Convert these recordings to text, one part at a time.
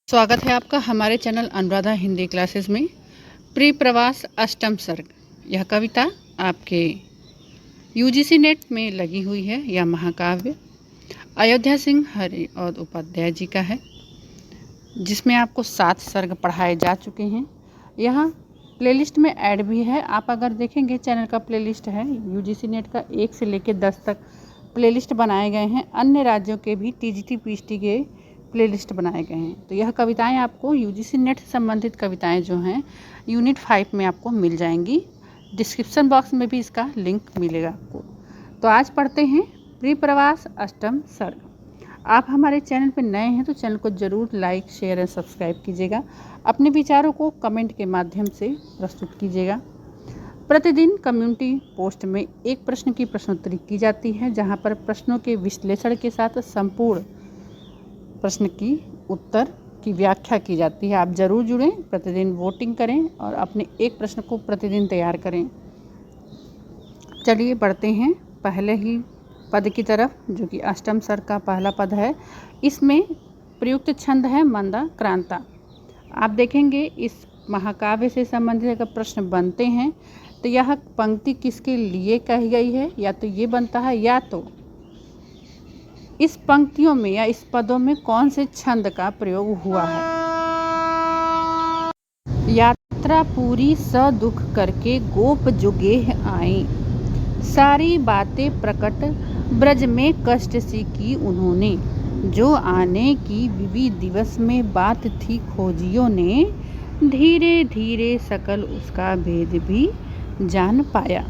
स्वागत है आपका हमारे चैनल अनुराधा हिंदी क्लासेस में। प्री प्रवास अष्टम सर्ग, यह कविता आपके यूजीसी नेट में लगी हुई है। यह महाकाव्य अयोध्या सिंह हरि और उपाध्याय जी का है, जिसमें आपको 7 सर्ग पढ़ाए जा चुके हैं। यह प्लेलिस्ट में ऐड भी है। आप अगर देखेंगे चैनल का प्लेलिस्ट है, यूजीसी नेट का 1 से लेकर 10 तक प्लेलिस्ट बनाए गए हैं। अन्य राज्यों के भी टीजीटी पीएचटी के प्लेलिस्ट बनाए गए हैं। तो यह कविताएं आपको यूजीसी नेट से संबंधित कविताएं जो हैं यूनिट 5 में आपको मिल जाएंगी। डिस्क्रिप्शन बॉक्स में भी इसका लिंक मिलेगा आपको। तो आज पढ़ते हैं प्री प्रवास अष्टम सर्ग। आप हमारे चैनल पर नए हैं तो चैनल को ज़रूर लाइक, शेयर और सब्सक्राइब कीजिएगा। अपने विचारों को कमेंट के माध्यम से प्रस्तुत कीजिएगा। प्रतिदिन कम्युनिटी पोस्ट में एक प्रश्न की प्रश्नोत्तरी की जाती है, जहाँ पर प्रश्नों के विश्लेषण के साथ संपूर्ण प्रश्न की उत्तर की व्याख्या की जाती है। आप ज़रूर जुड़ें, प्रतिदिन वोटिंग करें और अपने एक प्रश्न को प्रतिदिन तैयार करें। चलिए बढ़ते हैं पहले ही पद की तरफ, जो कि अष्टम सर्ग का पहला पद है। इसमें प्रयुक्त छंद है मंदा क्रांता। आप देखेंगे इस महाकाव्य से संबंधित अगर प्रश्न बनते हैं तो यह पंक्ति किसके लिए कही गई है, या तो ये बनता है, या तो इस पंक्तियों में या इस पदों में कौन से छंद का प्रयोग हुआ है। यात्रा पूरी स दुख करके गोप जुगेह आई, सारी बातें प्रकट ब्रज में कष्ट सी की उन्होंने, जो आने की विवि दिवस में बात थी खोजियों ने, धीरे धीरे सकल उसका भेद भी जान पाया।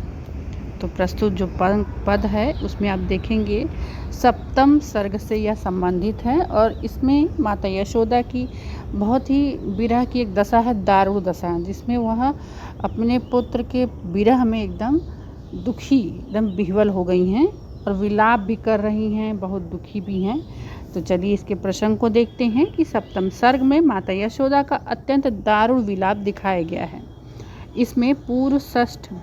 तो प्रस्तुत जो पद है उसमें आप देखेंगे सप्तम सर्ग से यह संबंधित है, और इसमें माता यशोदा की बहुत ही विरह की एक दशा है, दारुण दशा, जिसमें वह अपने पुत्र के विरह में एकदम दुखी, एकदम विह्वल हो गई हैं और विलाप भी कर रही हैं, बहुत दुखी भी हैं। तो चलिए इसके प्रसंग को देखते हैं कि सप्तम सर्ग में माता यशोदा का अत्यंत दारुण विलाप दिखाया गया है। इसमें पूर्व षष्ठ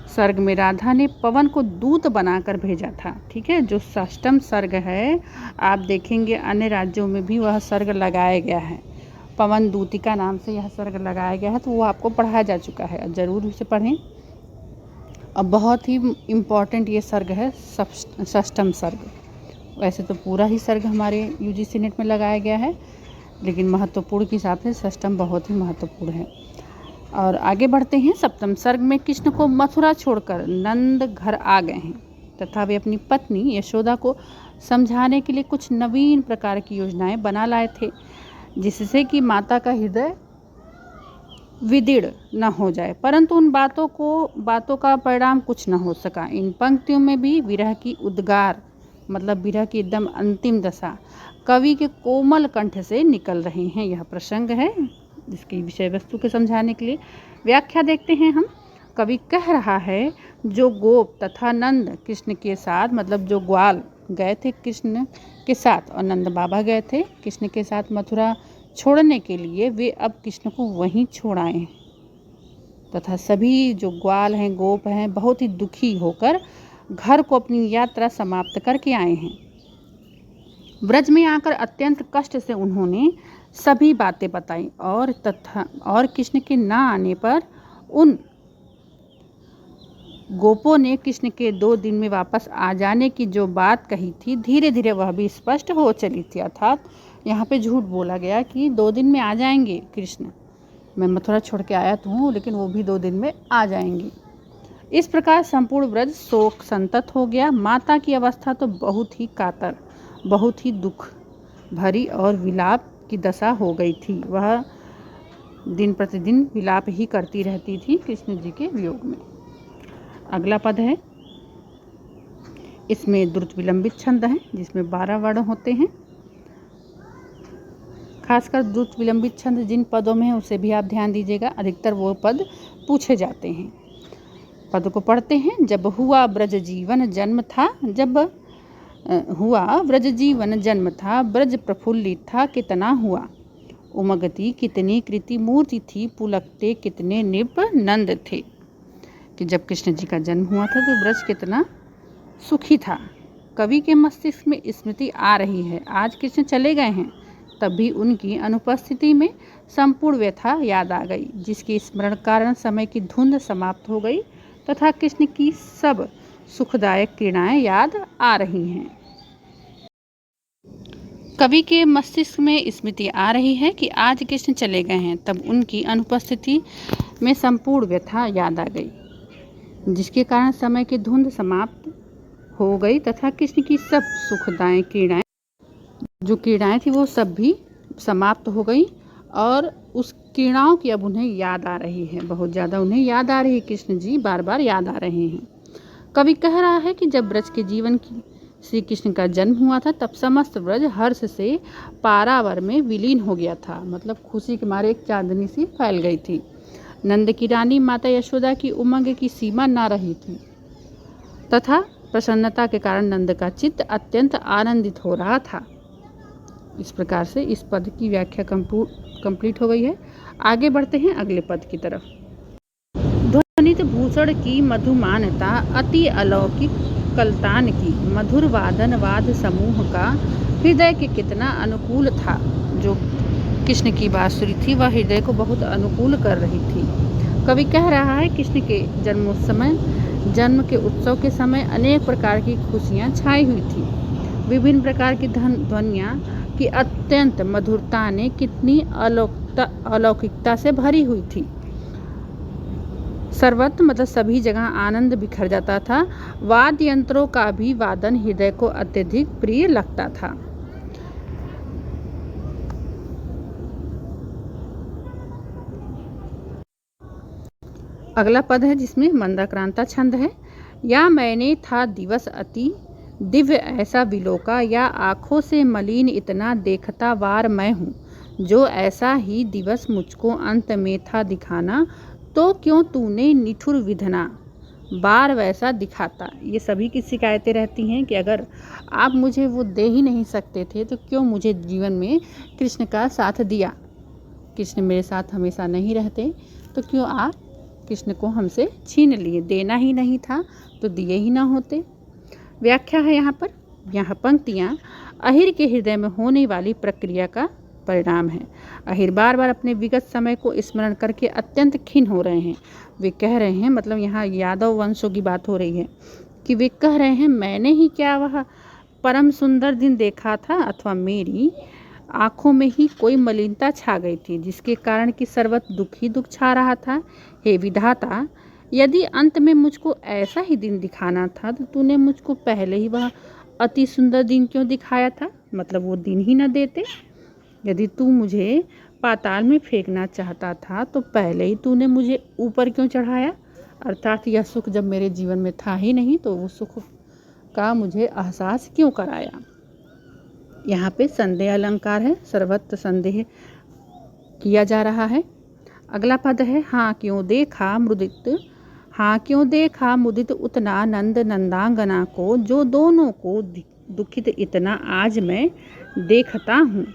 सर्ग में राधा ने पवन को दूत बनाकर भेजा था। ठीक है, जो षष्ठम सर्ग है आप देखेंगे अन्य राज्यों में भी वह सर्ग लगाया गया है, पवन दूतिका नाम से यह सर्ग लगाया गया है। तो वो आपको पढ़ाया जा चुका है, ज़रूर उसे पढ़ें। अब बहुत ही इम्पॉर्टेंट ये सर्ग है षष्ठम सर्ग। वैसे तो पूरा ही सर्ग हमारे यूजीसी नेट में लगाया गया है, लेकिन महत्वपूर्ण के हिसाब से षष्ठम बहुत ही महत्वपूर्ण है। और आगे बढ़ते हैं। सप्तम सर्ग में कृष्ण को मथुरा छोड़कर नंद घर आ गए हैं, तथा वे अपनी पत्नी यशोदा को समझाने के लिए कुछ नवीन प्रकार की योजनाएं बना लाए थे, जिससे कि माता का हृदय विदीर्ण न हो जाए। परंतु उन बातों का परिणाम कुछ न हो सका। इन पंक्तियों में भी विरह की उद्गार, मतलब विरह की एकदम अंतिम दशा कवि के कोमल कंठ से निकल रहे हैं। यह प्रसंग है, जिसकी विषय वस्तु को समझाने के लिए व्याख्या देखते हैं हम। कवि कह रहा है, जो गोप तथा नंद कृष्ण के साथ, मतलब जो ग्वाल गए थे कृष्ण के साथ और नंद बाबा गए थे कृष्ण के साथ मथुरा छोड़ने के लिए, वे अब कृष्ण को वहीं छोड़ आए हैं, तथा सभी जो ग्वाल हैं, गोप हैं, बहुत ही दुखी होकर घर को अपनी यात्रा समाप्त करके आए हैं। ब्रज में आकर अत्यंत कष्ट से उन्होंने सभी बातें बताई, और कृष्ण के न आने पर उन गोपों ने कृष्ण के 2 दिन में वापस आ जाने की जो बात कही थी, धीरे धीरे वह भी स्पष्ट हो चली थी। अर्थात यहाँ पे झूठ बोला गया कि 2 दिन में आ जाएंगे कृष्ण, मैं मथुरा छोड़ के आया तो हूँ, लेकिन वो भी 2 दिन में आ जाएंगे। इस प्रकार संपूर्ण ब्रज शोक संतत हो गया। माता की अवस्था तो बहुत ही कातर, बहुत ही दुख भरी और विलाप की दशा हो गई थी। वह दिन प्रतिदिन विलाप ही करती रहती थी कृष्ण जी के वियोग में। अगला पद है, इसमें द्रुत विलंबित छंद है, जिसमें 12 वर्ण होते हैं। खासकर द्रुत विलंबित छंद जिन पदों में है उसे भी आप ध्यान दीजिएगा, अधिकतर वो पद पूछे जाते हैं। पद को पढ़ते हैं। जब हुआ ब्रज जीवन जन्म था, ब्रज प्रफुल्लित था कितना हुआ, उमगती कितनी कृति मूर्ति थी, पुलकते कितने नृप नंद थे। कि जब कृष्ण जी का जन्म हुआ था तो ब्रज कितना सुखी था। कवि के मस्तिष्क में स्मृति आ रही है, आज कृष्ण चले गए हैं, तभी उनकी अनुपस्थिति में संपूर्ण व्यथा याद आ गई, जिसके स्मरण कारण समय की धुंध समाप्त हो गई तथा कृष्ण की सब सुखदायक क्रीड़ाएं याद आ रही हैं। कवि के मस्तिष्क में स्मृति आ रही है कि आज कृष्ण चले गए हैं, तब उनकी अनुपस्थिति में संपूर्ण व्यथा याद आ गई, जिसके कारण समय की धुंध समाप्त हो गई तथा कृष्ण की सब सुखदायक क्रीड़ाएं, जो क्रीड़ाएं थी वो सब भी समाप्त हो गई और उस क्रीड़ाओं की अब उन्हें याद आ रही है, बहुत ज़्यादा उन्हें याद आ रही है। कृष्ण जी बार बार याद आ रहे हैं। कवि कह रहा है कि जब ब्रज के जीवन की श्री कृष्ण का जन्म हुआ था तब समस्त ब्रज हर्ष से पारावर में विलीन हो गया था, मतलब खुशी के मारे एक चांदनी सी फैल गई थी। नंद की रानी माता यशोदा की उमंग की सीमा ना रही थी तथा प्रसन्नता के कारण नंद का चित्त अत्यंत आनंदित हो रहा था। इस प्रकार से इस पद की व्याख्या कंप्लीट हो गई है। आगे बढ़ते हैं अगले पद की तरफ। ध्वनित भूषण की मधुमानता अति अलौकिक कलतान की मधुर वादन वाद समूह का हृदय के कितना अनुकूल था। जो कृष्ण की बांसुरी थी वह हृदय को बहुत अनुकूल कर रही थी। कवि कह रहा है कृष्ण के जन्म के उत्सव के समय अनेक प्रकार की खुशियाँ छाई हुई थी। विभिन्न प्रकार की ध्वनियाँ की अत्यंत मधुरता ने कितनी अलौकिकता से भरी हुई थी। सर्वत्र मतलब सभी जगह आनंद बिखर जाता था। वाद्य यंत्रों का भी वादन हृदय को अत्यधिक प्रिय लगता था। अगला पद है जिसमें मंदाक्रांता छंद है। या मैंने था दिवस अति दिव्य ऐसा विलोका, या आँखों से मलिन इतना देखता वार मैं हूँ। जो ऐसा ही दिवस मुझको अंत में था दिखाना, तो क्यों तूने निठुर विधना बार वैसा दिखाता। ये सभी की शिकायतें रहती हैं कि अगर आप मुझे वो दे ही नहीं सकते थे तो क्यों मुझे जीवन में कृष्ण का साथ दिया। कृष्ण मेरे साथ हमेशा नहीं रहते तो क्यों आप कृष्ण को हमसे छीन लिए। देना ही नहीं था तो दिए ही ना होते। व्याख्या है यहाँ पंक्तियाँ अहिर के हृदय में होने वाली प्रक्रिया का परिणाम है। अहिर बार बार अपने विगत समय को स्मरण करके अत्यंत खिन्न हो रहे हैं। वे कह रहे हैं, मतलब यहाँ यादव वंशों की बात हो रही है, कि वे कह रहे हैं मैंने ही क्या वह परम सुंदर दिन देखा था, अथवा मेरी आँखों में ही कोई मलिनता छा गई थी जिसके कारण कि सर्वत्र दुख ही दुख छा रहा था। हे विधाता, यदि अंत में मुझको ऐसा ही दिन दिखाना था तो तूने मुझको पहले ही वह अति सुंदर दिन क्यों दिखाया था, मतलब वो दिन ही न देते। यदि तू मुझे पाताल में फेंकना चाहता था तो पहले ही तूने मुझे ऊपर क्यों चढ़ाया। अर्थात यह सुख जब मेरे जीवन में था ही नहीं तो वो सुख का मुझे एहसास क्यों कराया। यहाँ पे संदेह अलंकार है, सर्वत्र संदेह किया जा रहा है। अगला पद है हाँ क्यों देखा मुदित उतना नंद नंदांगना को, जो दोनों को दुखित इतना आज मैं देखता हूँ।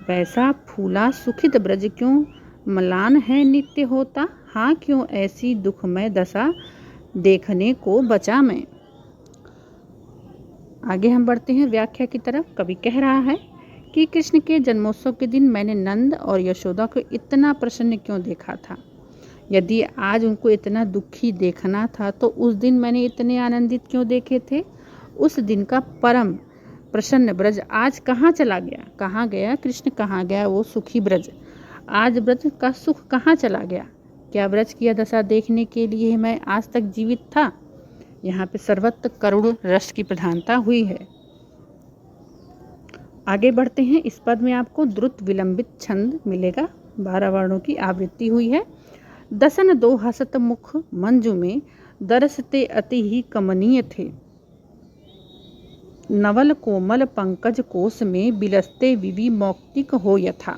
वैसा फूला सुखित ब्रज क्यों मलान है नित्य होता। हाँ क्यों ऐसी दुखमय दशा देखने को बचा मैं। आगे हम बढ़ते हैं व्याख्या की तरफ। कवि कह रहा है कि कृष्ण के जन्मोत्सव के दिन मैंने नंद और यशोदा को इतना प्रसन्न क्यों देखा था। यदि आज उनको इतना दुखी देखना था तो उस दिन मैंने इतने आनंदित क्यों देखे थे। उस दिन का परम प्रसन्न ब्रज आज कहाँ चला गया, कहाँ गया कृष्ण, कहाँ गया वो सुखी ब्रज। आज ब्रज का सुख कहाँ चला गया। क्या ब्रज की दशा देखने के लिए मैं आज तक जीवित था। यहाँ पे सर्वत्र करुण रस की प्रधानता हुई है। आगे बढ़ते हैं। इस पद में आपको द्रुत विलंबित छंद मिलेगा, 12 वर्णों की आवृत्ति हुई है। दसन दो हसत मुख मंजू में, दरसते अति ही कमनीय थे। नवल कोमल पंकज कोश में, बिलसते विवि मौक्तिक हो यथा।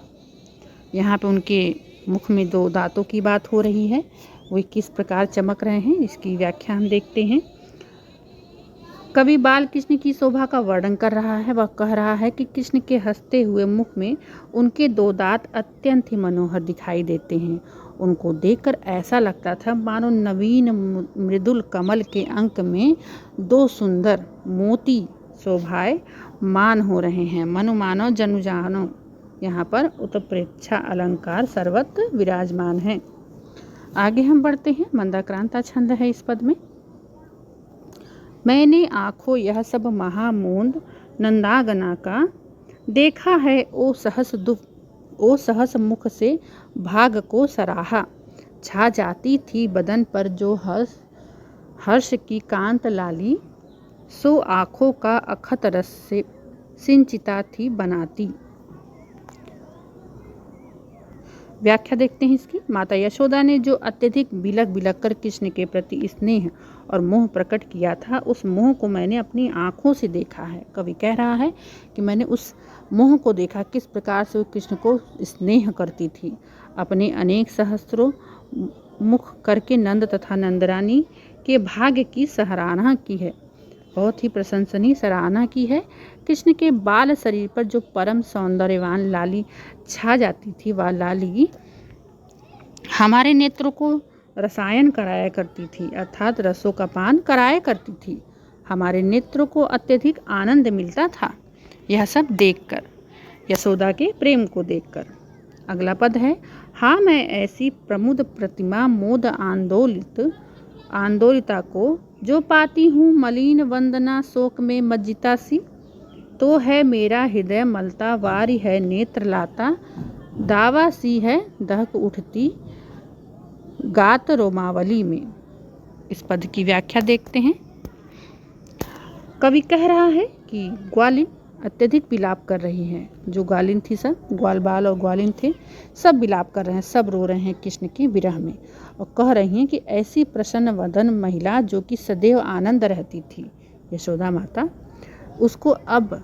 यहाँ पे उनके मुख में 2 दांतों की बात हो रही है, वे किस प्रकार चमक रहे हैं इसकी व्याख्या हम देखते हैं। कवि बाल कृष्ण की शोभा का वर्णन कर रहा है। वह कह रहा है कि कृष्ण के हंसते हुए मुख में उनके 2 दांत अत्यंत ही मनोहर दिखाई देते हैं। उनको देखकर ऐसा लगता था मानो नवीन मृदुल कमल के अंक में 2 सुंदर मोती शोभाए मान हो रहे हैं। मनु मानो जनु जानो, यहाँ पर उत्प्रेक्षा अलंकार सर्वत्र विराजमान है। आगे हम बढ़ते हैं। मंदाक्रांता छंद है इस पद में। मैंने आँखों यह सब महामोंद नंदागना का, देखा है ओ सहस मुख से भाग को सराहा। छा जाती थी बदन पर जो हर्ष की कांत लाली, सो आँखों का अखत रस से सिंचिता थी बनाती। व्याख्या देखते हैं इसकी। माता यशोदा ने जो अत्यधिक बिलख बिलख कर कृष्ण के प्रति स्नेह और मोह प्रकट किया था, उस मोह को मैंने अपनी आँखों से देखा है। कवि कह रहा है कि मैंने उस मोह को देखा, किस प्रकार से वो कृष्ण को स्नेह करती थी। अपने अनेक सहस्त्रों मुख करके नंद तथा नंदरानी के भाग्य की सराहना की है, बहुत ही प्रशंसनीय सराहना की है। कृष्ण के बाल शरीर पर जो परम सौंदर्यवान लाली छा जाती थी, वह लाली हमारे नेत्रों को रसायन कराया करती थी, अर्थात रसों का पान कराया करती थी। हमारे नेत्रों को अत्यधिक आनंद मिलता था यह सब देखकर, यशोदा के प्रेम को देखकर। अगला पद है। हाँ, मैं ऐसी प्रमुद प्रतिमा मोद आंदोलिता को, जो पाती हूँ मलिन वंदना शोक में मज्जिता सी। तो है मेरा हृदय मलता, वारी है नेत्र लाता, दावा सी है दहक उठती गात रोमावली में। इस पद की व्याख्या देखते हैं। कवि कह रहा है कि ग्वालिन अत्यधिक विलाप कर रही हैं। जो ग्वालिन थी, सब ग्वाल बाल और ग्वालिन थे, सब विलाप कर रहे हैं, सब रो रहे हैं कृष्ण के विरह में, और कह रही हैं कि ऐसी प्रसन्न वदन महिला जो कि सदैव आनंद रहती थी, यशोदा माता, उसको अब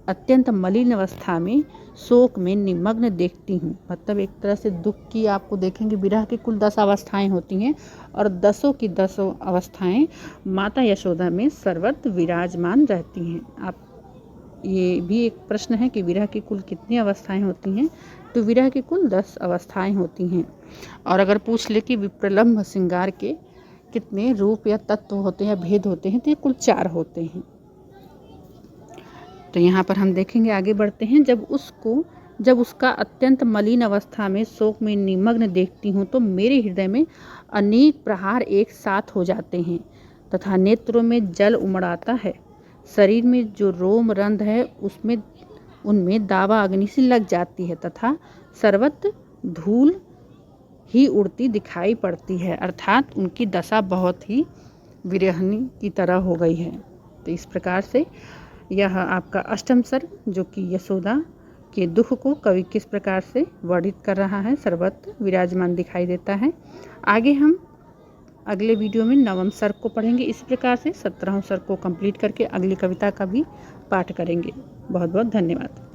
अत्यंत मलिन अवस्था में शोक में निमग्न देखती हूँ। मतलब एक तरह से दुख की, आपको देखेंगे विरह की कुल 10 अवस्थाएं होती हैं, और 10 की 10 अवस्थाएं माता यशोदा में सर्वत्र विराजमान रहती हैं। आप ये भी एक प्रश्न है कि विरह की कुल कितनी अवस्थाएं होती हैं, तो विरह की कुल 10 अवस्थाएं होती हैं। और अगर पूछ ले कि विप्रलम्भ श्रृंगार के कितने रूप या तत्व होते हैं, भेद होते हैं, तो ये कुल 4 होते हैं। तो यहाँ पर हम देखेंगे, आगे बढ़ते हैं। जब उसका अत्यंत मलिन अवस्था में शोक में निमग्न देखती हूँ, तो मेरे हृदय में अनेक प्रहार एक साथ हो जाते हैं तथा नेत्रों में जल उमड़ आता है। शरीर में जो रोम रंध्र है उनमें दावा अग्नि सी लग जाती है तथा सर्वत्र धूल ही उड़ती दिखाई पड़ती है, अर्थात उनकी दशा बहुत ही विरहनी की तरह हो गई है। तो इस प्रकार से यह आपका अष्टम सर्ग, जो कि यशोदा के दुख को कवि किस प्रकार से वर्णित कर रहा है, सर्वत्र विराजमान दिखाई देता है। आगे हम अगले वीडियो में 9वें सर्ग को पढ़ेंगे। इस प्रकार से 17वें सर्ग को कंप्लीट करके अगली कविता का भी पाठ करेंगे। बहुत बहुत धन्यवाद।